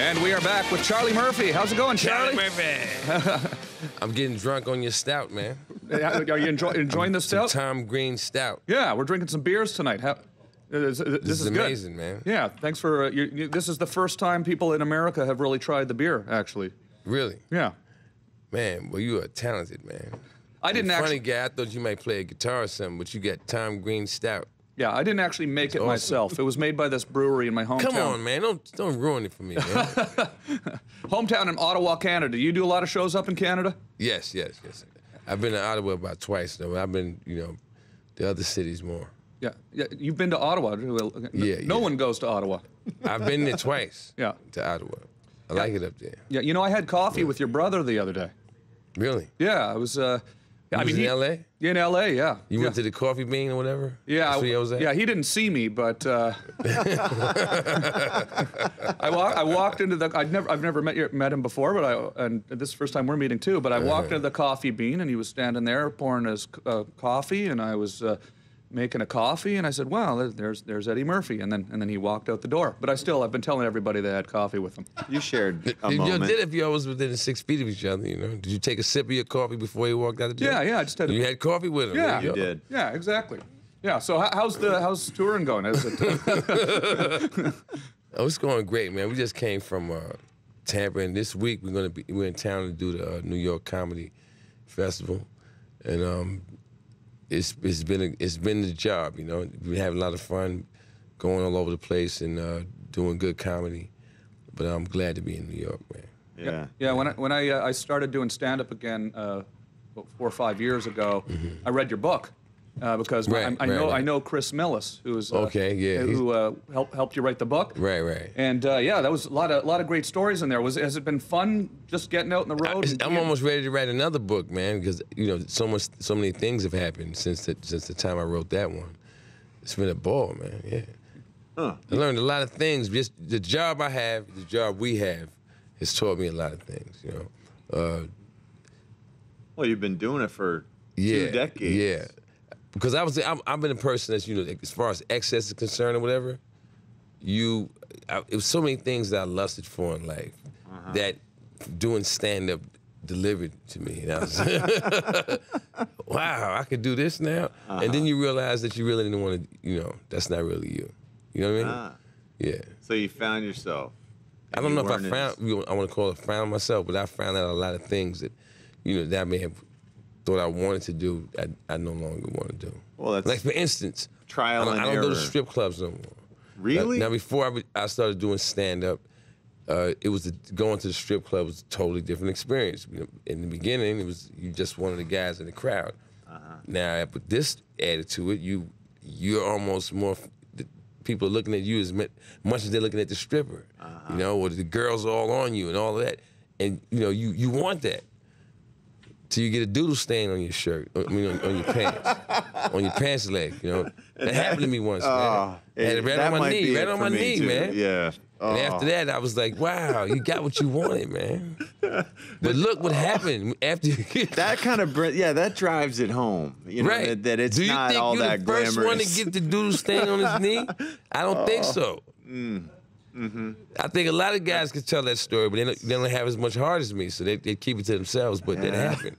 And we are back with Charlie Murphy. How's it going, Charlie? Murphy. I'm getting drunk on your stout, man. Are you enjoying the stout? Some Tom Green stout. Yeah, we're drinking some beers tonight. This is amazing, good. Man. Yeah, thanks for. This is the first time people in America have really tried the beer, actually. Really? Yeah. Man, well, you are talented, man. I didn't actually. Funny guy. I thought you might play a guitar or something, but you got Tom Green stout. Yeah, I didn't actually make it awesome. Myself. It was made by this brewery in my hometown. Come on, man. Don't ruin it for me, man. Hometown in Ottawa, Canada. You do a lot of shows up in Canada? Yes. I've been to Ottawa about twice, though. I've been, the other cities more. Yeah. You've been to Ottawa. Yeah. No one goes to Ottawa. I've been there twice. Yeah. To Ottawa. I like it up there. Yeah. I had coffee with your brother the other day. Really? Yeah, I was. I mean, in L.A.? In L.A., yeah. You went to the Coffee Bean or whatever? Yeah. That's where you was at? Yeah, he didn't see me, but I walked into the. I've never met him before, but and this is the first time we're meeting too. But I walked into the Coffee Bean, and he was standing there pouring his coffee, and I was making a coffee, and I said, "Wow, there's Eddie Murphy," and then he walked out the door. But I've been telling everybody they had coffee with him. You shared a moment. You did if you always within 6 feet of each other, Did you take a sip of your coffee before you walked out the door? Yeah, I just had. You had coffee with him. Yeah, you did. Yeah, exactly. Yeah. So how's touring going? Is it? Oh, it's going great, man. We just came from Tampa, and this week we're in town to do the New York Comedy Festival, and it's been the job, We've been having a lot of fun, going all over the place and doing good comedy. But I'm glad to be in New York, man. Yeah. When I started doing stand-up again 4 or 5 years ago, I read your book because I know Chris Millis, who's who helped you write the book. Right. And that was a lot of great stories in there. Has it been fun just getting out on the road? I'm almost ready to write another book, man, because so many things have happened since the time I wrote that one. It's been a ball, man. Yeah. I learned a lot of things. Just the job I have, the job we have, has taught me a lot of things. Well, you've been doing it for 2 decades. Yeah. Because I've been a person that's, as far as excess is concerned or whatever, it was so many things that I lusted for in life that doing stand-up delivered to me. And I was wow, I could do this now? And then you realize that you really didn't want to, that's not really you. You know what I mean? Yeah. So you found yourself. I don't know if I want to call it found myself, but I found out a lot of things that, that I may have thought I wanted to do, I no longer want to do. Well, that's like, for instance, trial and error. I don't go to strip clubs no more. Really? Now, before I started doing stand-up, going to the strip club was a totally different experience. In the beginning, it was you just one of the guys in the crowd. Now, with this added to it, you're almost more. People are looking at you as much as they're looking at the stripper. Or the girls are all on you and all of that, and you want that. Till you get a doodle stain on your shirt, on your pants, on your pants leg, That happened to me once, man. I had it right on my knee, man. Yeah. And after that, I was like, wow, you got what you wanted, man. But look what happened after you get that kind of, that drives it home. Right. That it's not all that glamorous. Do you think you're the first one to get the doodle stain on his knee? I don't think so. I think a lot of guys can tell that story, but they don't have as much heart as me, so they keep it to themselves, but that happened.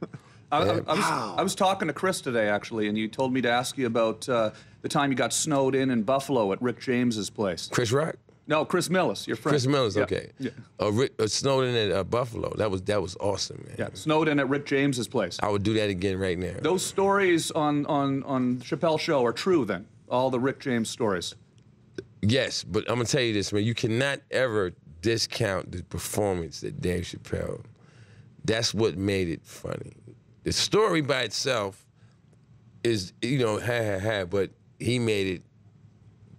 I was talking to Chris today, actually, and you told me to ask you about the time you got snowed in Buffalo at Rick James's place. Chris Rock? No, Chris Millis, your friend. Chris Millis, yeah. Okay. Yeah. Snowed in at Buffalo. That was awesome, man. Yeah, snowed in at Rick James's place. I would do that again right now. Those stories on Chappelle's show are true, then? All the Rick James stories? Yes, but I'm going to tell you this, man. You cannot ever discount the performance that Dave Chappelle. That's what made it funny. The story by itself is, but he made it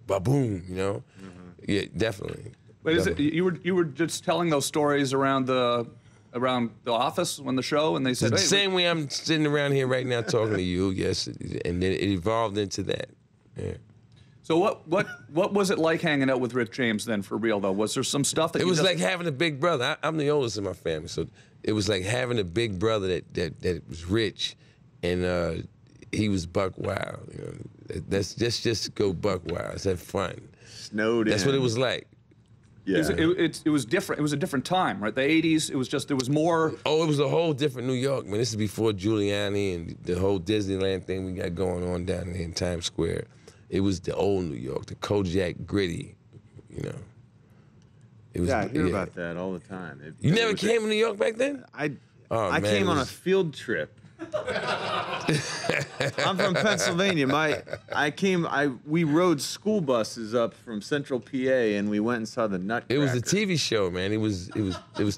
ba-boom, Yeah, definitely. But is it you were just telling those stories around the office when the show, and they said, the same way I'm sitting around here right now talking to you, yes, and then it evolved into that. Yeah. So what was it like hanging out with Rick James then, for real though? Was there some stuff that it was like having a big brother? I'm the oldest in my family, so it was like having a big brother that was rich, and he was buck wild. Let's just go buck wild. Let's have fun. Snowed in. That's what it was like. Yeah. It was different. It was a different time, right? The 80s, it was just, there was more. Oh, it was a whole different New York, man. This is before Giuliani and the whole Disneyland thing we got going on down there in Times Square. It was the old New York, the Kojak gritty, you know. It was, I hear about that all the time. You never came to New York back then? I man, came on a field trip. I'm from Pennsylvania. We rode school buses up from Central PA, and we went and saw the Nutcracker. It was a TV show, man. It was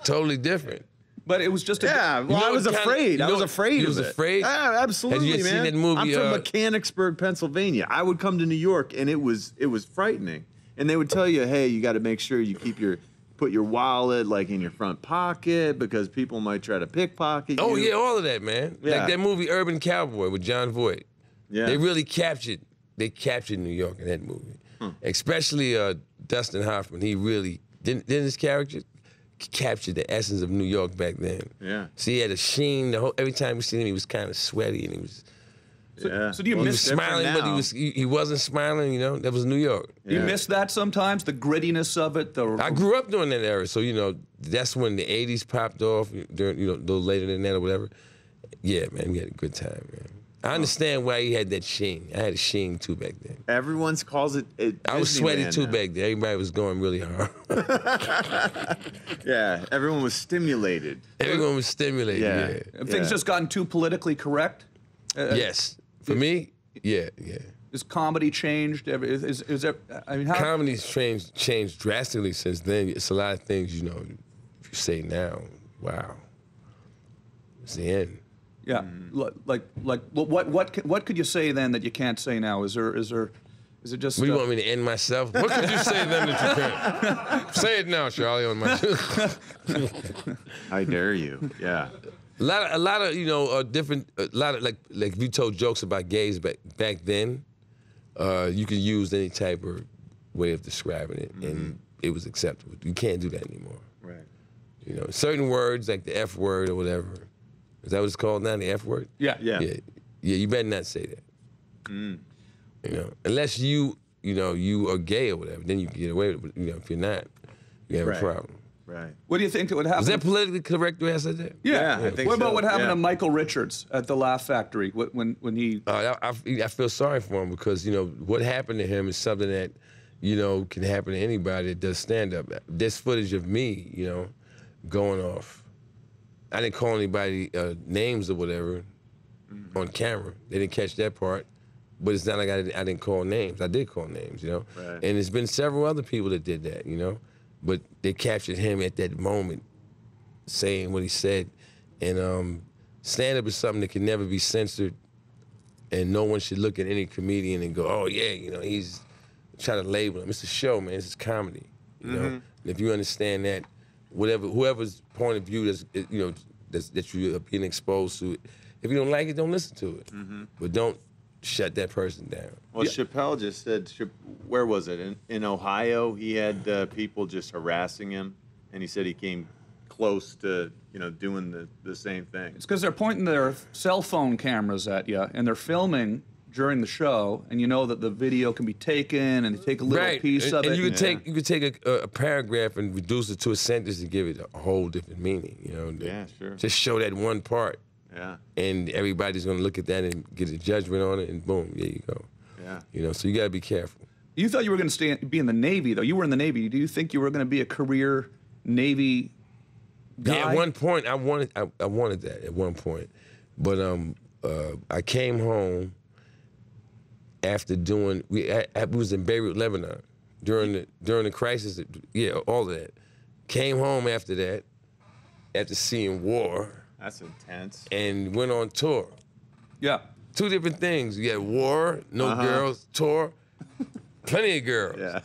totally different. But it was just well, I was afraid. I was afraid. You was afraid? Yeah, absolutely, Had you man. seen that movie? I'm from Mechanicsburg, Pennsylvania. I would come to New York, and it was frightening. And they would tell you, hey, you got to make sure you put your wallet like in your front pocket because people might try to pickpocket you. Oh yeah, all of that, man. Yeah. Like that movie Urban Cowboy with John Voight. Yeah. They really captured New York in that movie. Especially Dustin Hoffman. He really didn't his character capture the essence of New York back then. Yeah. So he had a sheen. Every time we seen him, he was kind of sweaty and he was. So do you He was miss smiling, but he wasn't smiling. You know, that was New York. Do you miss that sometimes? The grittiness of it. I grew up during that era, so you know that's when the '80s popped off. During a little later than that or whatever. Yeah, man, we had a good time, man. I understand why he had that sheen. I had a sheen too back then. Everyone calls it. I was sweaty Disneyland too now. back then. Everybody was going really hard. Yeah, everyone was stimulated. Everyone was stimulated. Yeah. Have things just gotten too politically correct? Yes. For me, yeah. Is comedy changed? Is there? I mean, how? Comedy's changed drastically since then. It's a lot of things, you know, if you say now, wow, it's the end. Yeah. Like what could you say then that you can't say now? Is it just? What do you want me to end myself? What could you say then that you can't? Say it now, Charlie. On my. I dare you. Yeah. A lot of you know different. A lot of like if you told jokes about gays back then, you could use any type of way of describing it, and it was acceptable. You can't do that anymore. Right. You know, certain words like the F word or whatever. Is that what it's called now? The F word? Yeah. You better not say that. You know, unless you are gay or whatever, then you can get away with it. But, you know, if you're not, you have a problem. Right. What do you think that would happen? Is that politically correct the way I said that? Yeah. I think what about so. what happened Yeah. to Michael Richards at the Laugh Factory when he? I feel sorry for him because, you know, what happened to him is something that, you know, can happen to anybody that does stand-up. There's footage of me, you know, going off. I didn't call anybody names or whatever on camera. They didn't catch that part. But it's not like I didn't call names. I did call names, you know? Right. And there's been several other people that did that, you know? But they captured him at that moment saying what he said. And stand-up is something that can never be censored. And no one should look at any comedian and go, oh, yeah, you know, he's trying to label him. It's a show, man. This is comedy, you know? And if you understand that, whoever's point of view that you are being exposed to, if you don't like it, don't listen to it. But don't shut that person down. Well, Chappelle just said, where was it? In Ohio, he had people just harassing him, and he said he came close to, you know, doing the same thing. It's because they're pointing their cell phone cameras at you and they're filming during the show, and you know that the video can be taken, and they take a little piece of it. And you could take a paragraph and reduce it to a sentence and give it a whole different meaning. You know, Yeah, sure. Just show that one part, Yeah. and everybody's gonna look at that and get a judgment on it, and boom, there you go. Yeah. You know, so you gotta be careful. You thought you were going to be in the Navy, though. You were in the Navy. Do you think you were going to be a career Navy guy? Yeah, at one point I wanted that at one point, but I came home after doing we was in Beirut, Lebanon during the crisis. Yeah, all of that. Came home after that, after seeing war. That's intense. And went on tour. Yeah. Two different things. You had war, no girls, tour, plenty of girls. Yeah.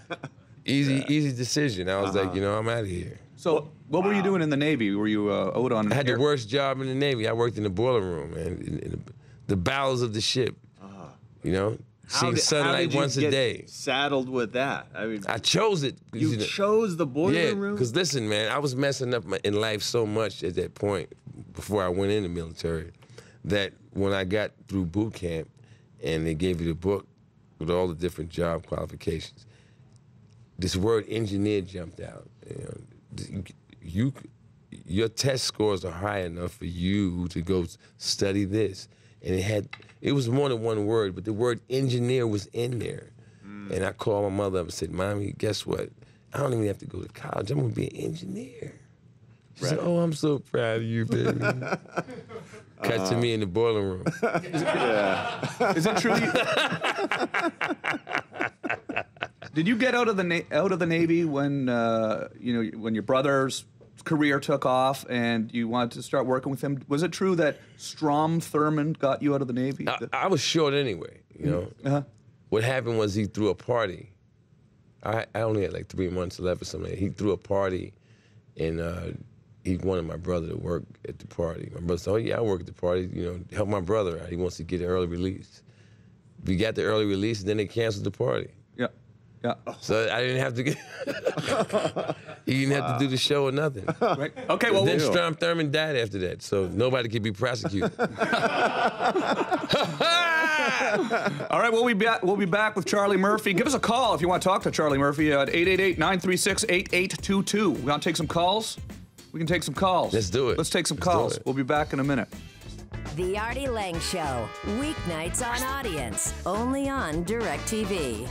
Easy decision. I was like, you know, I'm out of here. So what were you doing in the Navy? Were you out on? I had the worst job in the Navy. I worked in the boiler room, man, in the bowels of the ship. You know, seeing sunlight once a day. Saddled with that. I mean, I chose it. you chose the boiler room. because listen, man, I was messing up in life so much at that point before I went in the military that when I got through boot camp and they gave you the book with all the different job qualifications, this word engineer jumped out. Your test scores are high enough for you to go study this. And it was more than one word, but the word engineer was in there. And I called my mother up and said, Mommy, guess what? I don't even have to go to college. I'm gonna be an engineer. She said, oh, I'm so proud of you, baby. Cut to me in the boiler room. Is it true? Did you get out of the Navy when when your brother's career took off and you wanted to start working with him? Was it true that Strom Thurmond got you out of the Navy? I was short anyway. What happened was he threw a party. I only had like 3 months left or something. He threw a party, and he wanted my brother to work at the party. My brother said, oh yeah, I work at the party, help my brother out. He wants to get an early release. We got the early release, and then they canceled the party. Yeah. So I didn't have to get, he didn't have to do the show or nothing. Right. Okay, well, then Strom Thurmond died after that, so nobody could be prosecuted. All right, we'll be back with Charlie Murphy. Give us a call if you want to talk to Charlie Murphy at 888-936-8822. We want to take some calls? We can take some calls. Let's do it. Let's take some calls. We'll be back in a minute. The Artie Lange Show, weeknights on Audience, only on DirecTV.